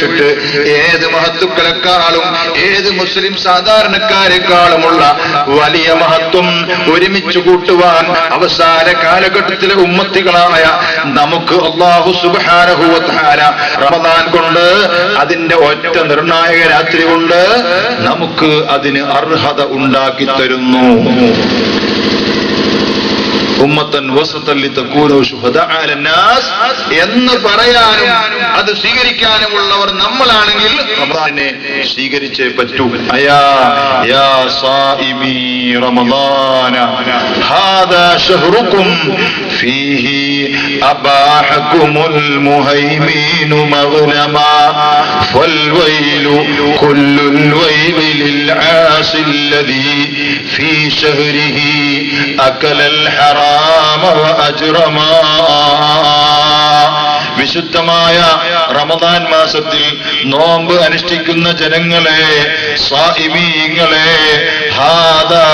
വെച്ചിട്ട് ഏത് മഹത്തുക്കളെക്കാളും ഏത് മുസ്ലിം സാധാരണക്കാരെക്കാളുമുള്ള വലിയ മഹത്വം ഒരുമിച്ച് കൂട്ടുവാൻ അവസാന കാലഘട്ടത്തിലെ ഉമ്മത്തികളായ നമുക്ക് അല്ലാഹു സുബ്ഹാനഹു വ തആല റമദാൻ കൊണ്ട് അതിന്റെ ഒറ്റ നിർണായക രാത്രി കൊണ്ട് നമുക്ക് അതിന് അർഹത ഉണ്ടാക്കി തരുന്നു. ഉമ്മത്തൻ വസതൻ ലിതകൂനു ശുഹദാ അലന്നാസ് എന്ന് പറയാനും അത് സ്വീകരിക്കാനുമുള്ളവർ നമ്മളാണെങ്കിൽ റമദാനെ സ്വീകരിച്ചേ പറ്റൂ. അയാ യാ സായിമി റമദാന ഹാദാ ശഹ്റുകും ഫീഹി അബാഹകുമുൽ മുഹൈമിനു മഗ്നമാ ഫൽവൈലു കുല്ലുൽ വൈലി ലിൽ ആസില്ലദി ഫീ ശഹ്രിഹി അകലൽ ഹറാം വിശുദ്ധമായ റമദാൻ മാസത്തിൽ നോമ്പ് അനുഷ്ഠിക്കുന്ന ജനങ്ങളെ, സായിമീങ്ങളെ, ഹാദാ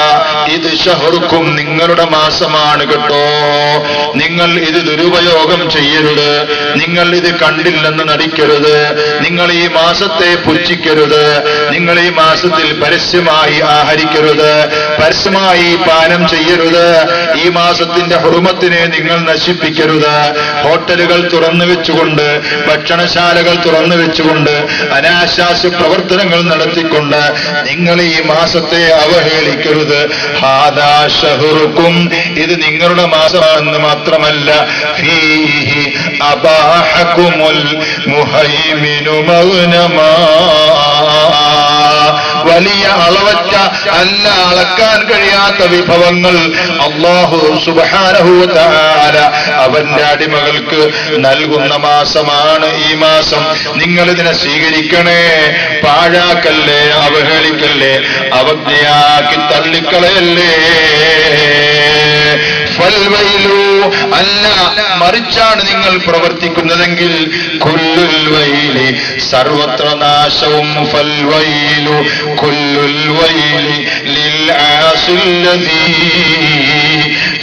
ഇത് ശഹ്റുക്കും നിങ്ങളുടെ മാസമാണ് കേട്ടോ. നിങ്ങൾ ഇത് ദുരുപയോഗം ചെയ്യരുത്. നിങ്ങൾ ഇത് കണ്ടില്ലെന്ന് നടിക്കരുത്. നിങ്ങൾ ഈ മാസത്തെ പുച്ഛിക്കരുത്. നിങ്ങൾ ഈ മാസത്തിൽ പരസ്യമായി ആഹരിക്കരുത്, പരസ്യമായി പാനം ചെയ്യരുത്. ഈ മാസത്തിന്റെ ഹുർമത്തിനെ നിങ്ങൾ നശിപ്പിക്കരുത്. ഹോട്ടലുകൾ തുറന്നു വെച്ചുകൊണ്ട്, ഭക്ഷണശാലകൾ തുറന്നു വെച്ചുകൊണ്ട്, അനാശാസ്യ പ്രവർത്തനങ്ങൾ നടത്തിക്കൊണ്ട് നിങ്ങൾ ഈ മാസത്തെ അവഹേളിക്കരുത്. ഹാദാ ശഹ്റുക്കും ഇത് നിങ്ങളുടെ മാസമാണെന്ന് മാത്രമല്ല, ഫീഹി അബാഹകുമുൽ മുഹൈമിനു മഗ്നമാ വലിയ അളവറ്റ അല്ല അളക്കാൻ കഴിയാത്ത വിഭവങ്ങൾ അല്ലാഹു സുബ്ഹാനഹു വ തആല അവന്റെ അടിമകൾക്ക് നൽകുന്ന മാസമാണ് ഈ മാസം. നിങ്ങൾ ഇതിനെ സ്വീകരിക്കണേ, പാഴാക്കല്ലേ, അവഹേളിക്കല്ലേ, അവജ്ഞയാക്കി തള്ളിക്കളയല്ലേ. ഫൽവൈലു അല്ല മറിച്ചാണ് നിങ്ങൾ പ്രവർത്തിക്കുന്നതെങ്കിൽ കുല്ലുൽ വൈലി സർവത്ര നാശവും, ഫൽവൈലു കുല്ലുൽ വൈലി ലിൽ ആസില്ലദീ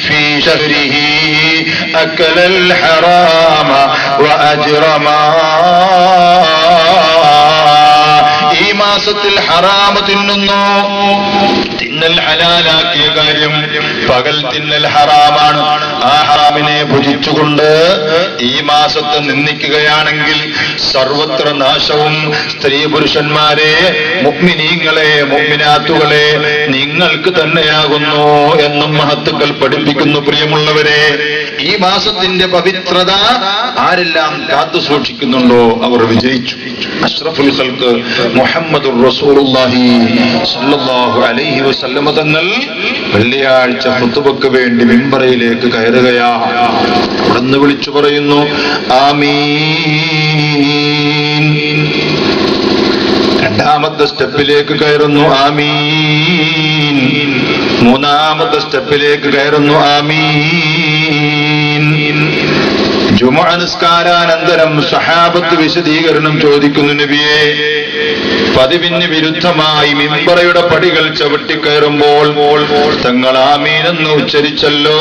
ഫീ ശഹ്രിഹി അകലൽ ഹറാമ വ അജ്റമാ ഈ മാസത്തിൽ ഹറാമ് തിന്നുന്നു. തിന്നൽ ഹലാലാക്കിയ കാര്യം, പകൽ തിന്നൽ ഹറാമാണ്. ആ ഹറാമിനെ ഭുജിച്ചുകൊണ്ട് ഈ മാസത്തെ നിന്ദിക്കുകയാണെങ്കിൽ സർവത്ര നാശവും. സ്ത്രീ പുരുഷന്മാരെ, മുഅ്മിനീങ്ങളെ, മുഅ്മിനാത്തുകളെ, നിങ്ങൾക്ക് തന്നെയാകുന്നു എന്നും മഹത്തുക്കൾ പഠിപ്പിക്കുന്നു. പ്രിയമുള്ളവരെ, ഈ മാസത്തിന്റെ പവിത്രത ആരെല്ലാം കാത്തു സൂക്ഷിക്കുന്നുണ്ടോ അവർ വിജയിച്ചു. അഷ്റഫുൽ ഖൽഖ് മുഹമ്മദുർ റസൂലുള്ളാഹി സ്വല്ലല്ലാഹു അലൈഹി വസല്ലം തങ്ങൾ വെള്ളിയാഴ്ച ഖുതുബക്ക് വേണ്ടി മിമ്പറിലേക്ക് കയറുകയാണ്. അവിടുന്ന് വിളിച്ചു പറയുന്നു, ആമീൻ. രണ്ടാമത്തെ സ്റ്റെപ്പിലേക്ക് കയറുന്നു, ആമീൻ. മൂന്നാമത്തെ സ്റ്റെപ്പിലേക്ക് കയറുന്നു, ആമീൻ. ജുമുഅ നിസ്കാരാനന്തരം സഹാബത്ത് വിശദീകരണം ചോദിക്കുന്നു, നബിയേ, പതിവിന് വിരുദ്ധമായി മിമ്പറയുടെ പടികൾ ചവിട്ടിക്കയറുമ്പോൾ തങ്ങൾ ആമീൻ എന്ന് ഉച്ചരിച്ചല്ലോ.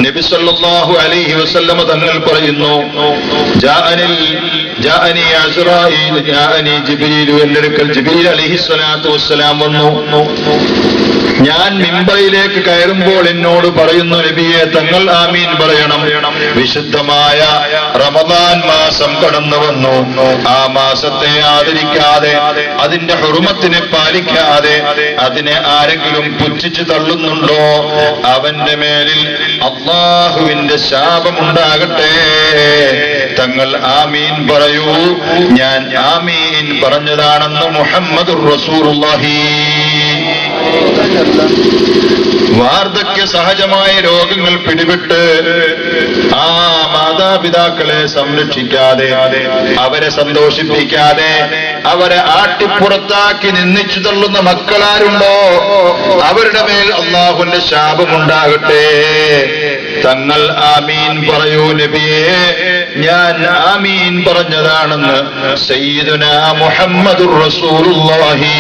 നബി സല്ലല്ലാഹു അലൈഹി വസല്ലമ തങ്ങൾ പറയുന്നു, ജാഅനി അസ്റായീൽ ജാഅനി ജിബ്രീൽ, എൻ്റെ അടുക്കൽ ജിബ്രീൽ അലൈഹിസ്സലാത്തു വസ്സലാം വന്നു. ഞാൻ മിമ്പറിലേക്ക് കയറുമ്പോൾ എന്നോട് പറയുന്നു, നബിയെ തങ്ങൾ ആമീൻ പറയണം. വിശുദ്ധമായ റമദാൻ മാസം കടന്നു വന്നു. ആ മാസത്തെ ആദരിക്കാതെ, അതിന്റെ ഹുർമത്തിനെ പാലിക്കാതെ അതിനെ ആരെങ്കിലും പുച്ഛിച്ചു തള്ളുന്നുണ്ടോ, അവന്റെ മേലിൽ അല്ലാഹുവിന്റെ ശാപമുണ്ടാകട്ടെ. തങ്ങൾ ആമീൻ പറയൂ. ഞാൻ ആമീൻ പറഞ്ഞതാണെന്ന് മുഹമ്മദുർ റസൂലുള്ളാഹി. വാർദ്ധക്യ സഹജമായ രോഗങ്ങൾ പിടിപെട്ട് ആ മാതാപിതാക്കളെ സംരക്ഷിക്കാതെ, അവരെ സന്തോഷിപ്പിക്കാതെ, അവരെ ആട്ടിപ്പുറത്താക്കി നിന്ദിച്ചു തള്ളുന്ന മക്കളാരുണ്ടോ, അവരുടെ മേൽ അല്ലാഹുവിന്റെ ശാപമുണ്ടാകട്ടെ. തങ്ങൾ ആമീൻ പറയൂ നബിയേ. ഞാൻ ആമീൻ പറഞ്ഞതാണെന്ന് സയ്യിദുനാ മുഹമ്മദുർ റസൂലുള്ളാഹി.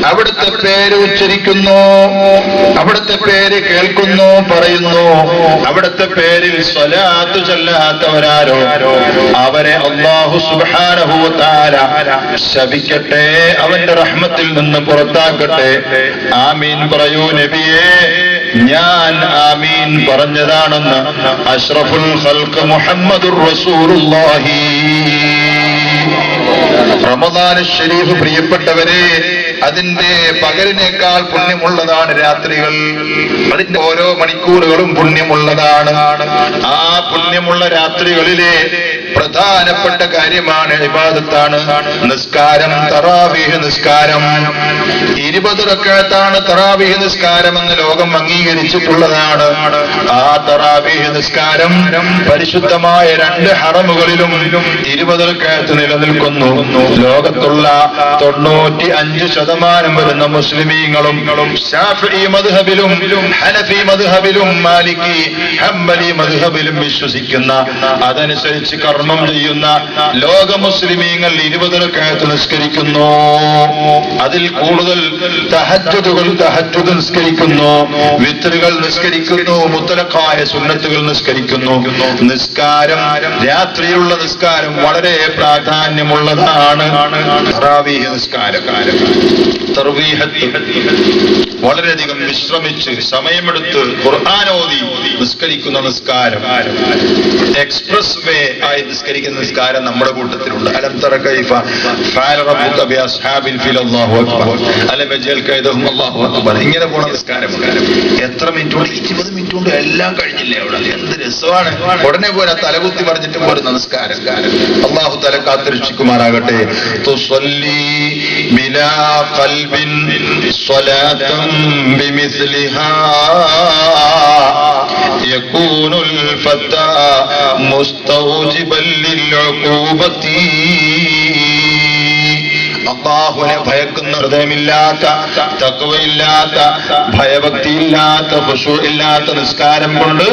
അവിടുത്തെ പേര് ഉച്ചരിക്കുന്നു, അവിടുത്തെ പേര് കേൾക്കുന്നു, പറയുന്നു. അവിടുത്തെ പേരിൽ സ്വലാത്ത് ചൊല്ലാത്തവരാരോ അവരെ അല്ലാഹു സുബ്ഹാനഹു വ തആല ശപിക്കട്ടെ, അവന്റെ റഹ്മത്തിൽ നിന്ന് പുറത്താക്കട്ടെ. ആമീൻ പറയൂ നബിയേ. ഞാൻ ആമീൻ പറഞ്ഞതാണെന്ന് അഷ്റഫുൽ ഖൽഖ് മുഹമ്മദുർ റസൂലുള്ളാഹി. റമദാൻ ശരീഫ് പ്രിയപ്പെട്ടവരെ, അതിന്റെ പകലിനേക്കാൾ പുണ്യമുള്ളതാണ് രാത്രികൾ. അതിന്റെ ഓരോ മണിക്കൂറുകളും പുണ്യമുള്ളതാണ്. ആ പുണ്യമുള്ള രാത്രികളിലെ പ്രധാനപ്പെട്ട കാര്യമാണ് ഇബാദത്താണ് നിസ്കാരം. തറാവീഹ് നിസ്കാരം 20 റക്അത്താണ് തറാവീഹ് നിസ്കാരം എന്ന് ലോകം അംഗീകരിച്ചിട്ടുള്ളതാണ്. ആ തറാവീഹ് നിസ്കാരം പരിശുദ്ധമായ 2 ഹറമുകളിലും 20 റക്അത്ത് നിലനിൽക്കുന്നു. ലോകത്തുള്ള 95% വരുന്ന മുസ്ലിമീങ്ങളും ശാഫിഈ മദ്ഹബിലും ഹനഫി മദ്ഹബിലും മാലിക്കി ഹംബലി മദ്ഹബിലും വിശ്വസിക്കുന്ന, അതനുസരിച്ച് കർമ്മം ചെയ്യുന്ന ലോക മുസ്ലിമീങ്ങൾ 20 റക്അത്ത് നിസ്കരിക്കുന്നു. അതിൽ കൂടുതൽ തഹജ്ജുദ് നിസ്കരിക്കുന്നു, വിത്റുകൾ നിസ്കരിക്കുന്നു, മുത്തലഖായ സുന്നത്തുകൾ നിസ്കരിക്കുന്നു. നിസ്കാരം, രാത്രിയിലുള്ള നിസ്കാരം വളരെ പ്രാധാന്യമുള്ളതാണ്. തറാവീഹ് നിസ്കാരം, വളരെയധികം വിശ്രമിച്ച് സമയമെടുത്ത് ഖുർആൻ ഓതി നിസ്കരിക്കുന്ന നിസ്കാരം, എക്സ്പ്രസ് വേ ആയി നിസ്കരിക്കുന്ന നിസ്കാരം നമ്മുടെ കൂട്ടത്തിലുണ്ട്. അലം തറ കൈഫ ഫഅല റബ്ബുക ബി അസ്ഹാബിൽ ഫിൽ അല്ലാഹു അക്ബർ അലം യജൽ കൈദഹും അല്ലാഹു അക്ബർ. ഇങ്ങനെ പോണ നിസ്കാരം എത്ര മിനിറ്റ് കൊണ്ട്? 20 മിനിറ്റ് കൊണ്ട് എല്ലാം കഴിഞ്ഞില്ലേ അവിടെ? എന്ത് രസമാണ്! ഉടനെ പോലെ തലകുത്തി പറഞ്ഞിട്ട് പോരുന്ന നിസ്കാരം. അല്ലാഹു തആല കാത്തുരക്ഷിക്കുമാറാകട്ടെ. തുസല്ലി ബിലാ ഖൽബിൻ സ്വലാതൻ ബിമിസ്ലിഹാ യകൂനുൽ ഫതാ മുസ്തൗജിബൻ ലിൽഉഖൂബതി. അല്ലാഹുവിനെ ഭയക്കുന്ന ഹൃദയമില്ലാത്ത, തഖ്വയില്ലാത്ത, ഭയഭക്തിയില്ലാത്ത, ഖുശൂഇല്ലാത്ത നിസ്കാരം കൊണ്ട്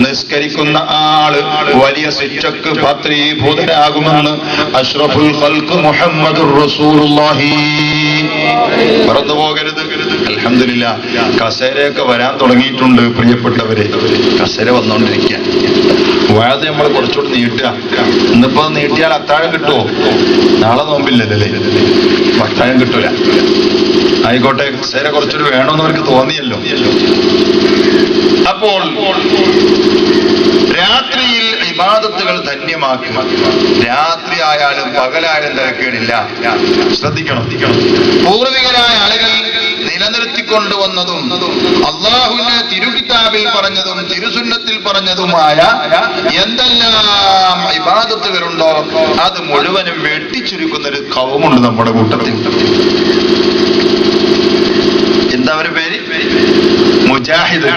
നിസ്കരിക്കുന്ന ആള് വലിയ ശിക്ഷക്ക് പാത്രീഭൂതനാകുമെന്ന് അഷ്റഫുൽ ഖൽഖ് മുഹമ്മദുർ റസൂലുള്ളാഹി. മറന്നു പോകരുത്. അൽഹംദുലില്ലാഹ്, കസേരയൊക്കെ വരാൻ തുടങ്ങിയിട്ടുണ്ട് പ്രിയപ്പെട്ടവരെ. കസേര വന്നുകൊണ്ടിരിക്കുക. വയത് നമ്മൾ കുറച്ചുകൂടി നീട്ടുക. ഇന്നിപ്പോ നീട്ടിയാൽ അത്താഴം കിട്ടുമോ? നാളെ നോമ്പില്ലല്ലേ? അത്താഴം കിട്ടൂല. ആയിക്കോട്ടെ, കസേര കുറച്ചൊരു വേണമെന്ന് അവർക്ക് തോന്നിയല്ലോ. അപ്പോൾ രാത്രിയിൽ ഇബാദത്തുകൾ ധന്യമാക്കുക. രാത്രി ആയാലും പകലായാലും തിരക്കേടില്ല. ശ്രദ്ധിക്കണം. പൂർവികരായ ആളുകൾ നിലനിർത്തിക്കൊണ്ടുവന്നതും അള്ളാഹുവിന്റെ തിരുകിതാബിൽ പറഞ്ഞതും തിരുസുന്നത്തിൽ പറഞ്ഞതുമായ എന്തെല്ലാം ഇബാദത്തുകളുണ്ടോ അത് മുഴുവനും വെട്ടിച്ചുരുക്കുന്നൊരു കൗമുണ്ട് നമ്മുടെ കൂട്ടത്തിൽ. എന്താ അവരുടെ പേര്? മുജാഹിദ്.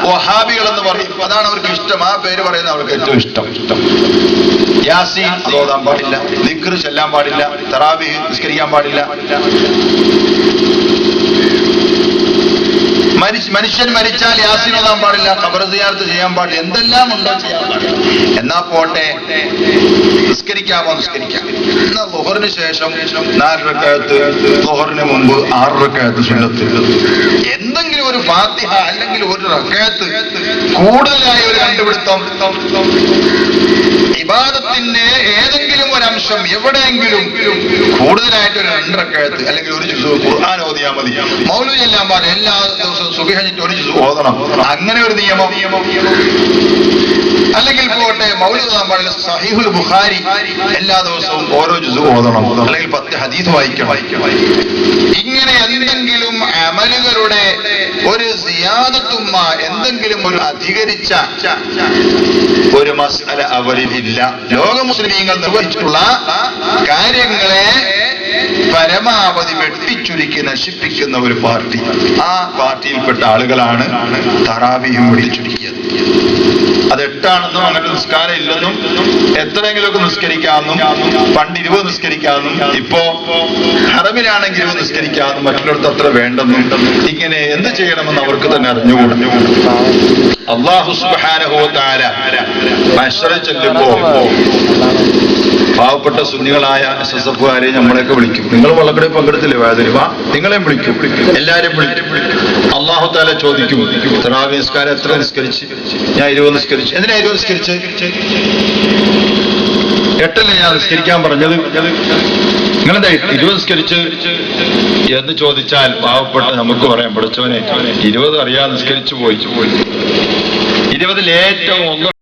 വഹാബികൾ എന്ന് പറയും. അതാണ് അവർക്ക് ഇഷ്ടം. ആ പേര് പറയുന്നത് അവർക്ക് ഏറ്റവും ഇഷ്ടം. യാസീൻ ഓതാൻ പാടില്ല, ദിക്ർ ചൊല്ലാൻ പാടില്ല, തറാവീഹ് നിസ്കരിക്കാൻ പാടില്ല, മനുഷ്യൻ മരിച്ചാൽ യാസീൻ ഓതാൻ പാടില്ല, ഖബർ സിയാറത്ത് ചെയ്യാൻ പാടില്ല, എന്തെല്ലാം ഉണ്ടോ ചെയ്യാൻ പാടില്ല. എന്നാ പോട്ടെ, നിസ്കരിക്കാമോ? നിസ്കരിക്കാം. എന്നാ ളുഹറിന് ശേഷം 4 റക്അത്ത്, ളുഹറിന് മുമ്പ് 6 റക്അത്ത് സുന്നത്ത്. എന്തെങ്കിലും ഒരു ഫാത്തിഹ അല്ലെങ്കിൽ ഒരു റക്അത്ത് കൂടുതലായി ഒരു കണ്ടുപിടുത്തം. ഇബാദത്തിന്റെ ഏതെങ്കിലും ഒരു അംശം എവിടെയെങ്കിലും കൂടുതലായിട്ട് ഒരു 2 റക്അത്ത് അല്ലെങ്കിൽ ഒരു ജുസു ഖുർആൻ ഓതിയാൽ മതി. മൗലൂദ് ചൊല്ലാൻ പാടില്ല, എല്ലാ ദിവസവും സുബ്ഹ് കഴിഞ്ഞിട്ട് ഒരു ജുസു ഓതണം. അങ്ങനെ ഒരു നിയമം. അല്ലെങ്കിൽ പോട്ടെ, മൗലൂദ് ഓതാൻ പാടില്ല, സഹീഹുൽ ബുഖാരി എല്ലാ ദിവസവും ഓരോ ജുസു ഓതണം, അല്ലെങ്കിൽ 10 ഹദീസ് വായിക്കണം. ഇങ്ങനെ എന്തെങ്കിലും അമലുകളുടെ ഒരു സിയാദത്തുമ്മ, എന്തെങ്കിലും ഒരു അധികരിച്ച ഒരു മസ്അല അവരിലില്ല. ലോക മുസ്ലിമീങ്ങൾ നിർവഹിച്ചിട്ടുള്ള കാര്യങ്ങളെ പരമാവധി വെട്ടിച്ചുരുക്കി നശിപ്പിക്കുന്ന ഒരു പാർട്ടി. ആ പാർട്ടിയിൽപ്പെട്ട ആളുകളാണ് തറാവീഹും വെട്ടിച്ചുരുക്കിയത്. അത് 8ആണെന്നും അങ്ങനെ നിസ്കാരം ഇല്ലെന്നും എത്രയെങ്കിലുമൊക്കെ നിസ്കരിക്കാമെന്നും പണ്ട് 20 നിസ്കരിക്കാമെന്നും ഇപ്പോ ഹറമിലാണെങ്കിൽ 20 നിസ്കരിക്കാമെന്നും മറ്റുള്ളവർക്ക് അത്ര വേണ്ടെന്നും ഇങ്ങനെ എന്ത് ചെയ്യണമെന്ന് അവർക്ക് തന്നെ അറിഞ്ഞുകൂടാ. അല്ലാഹു സുബ്ഹാനഹു വ തആല മഹ്ശറിൽ ചെല്ലുമ്പോൾ പാവപ്പെട്ട സുന്നികളായ SSFകാരെ നമ്മളെയൊക്കെ വിളിക്കും. നിങ്ങൾ വളക്കടെ പങ്കെടുത്തില്ലേ വേദന, വാ നിങ്ങളെയും വിളിക്കും, എല്ലാവരും വിളിക്കും. അല്ലാഹു തആല ചോദിക്കും, തറാവീഹ് നിസ്കാരം എത്ര നിസ്കരിച്ച്? ഞാൻ 20 നിസ്കരിച്ചു. എന്തിനാ 20 നിസ്കരിച്ച്? 8 ഞാൻ നിസ്കരിക്കാൻ പറഞ്ഞത്, നിങ്ങളെന്താ 20 നിസ്കരിച്ച് എന്ന് ചോദിച്ചാൽ പാവപ്പെട്ട നമുക്ക് പറയാം, പഠിച്ചവനെ 20 അറിയാതെ നിസ്കരിച്ചു പോയി. 20 ഏറ്റവും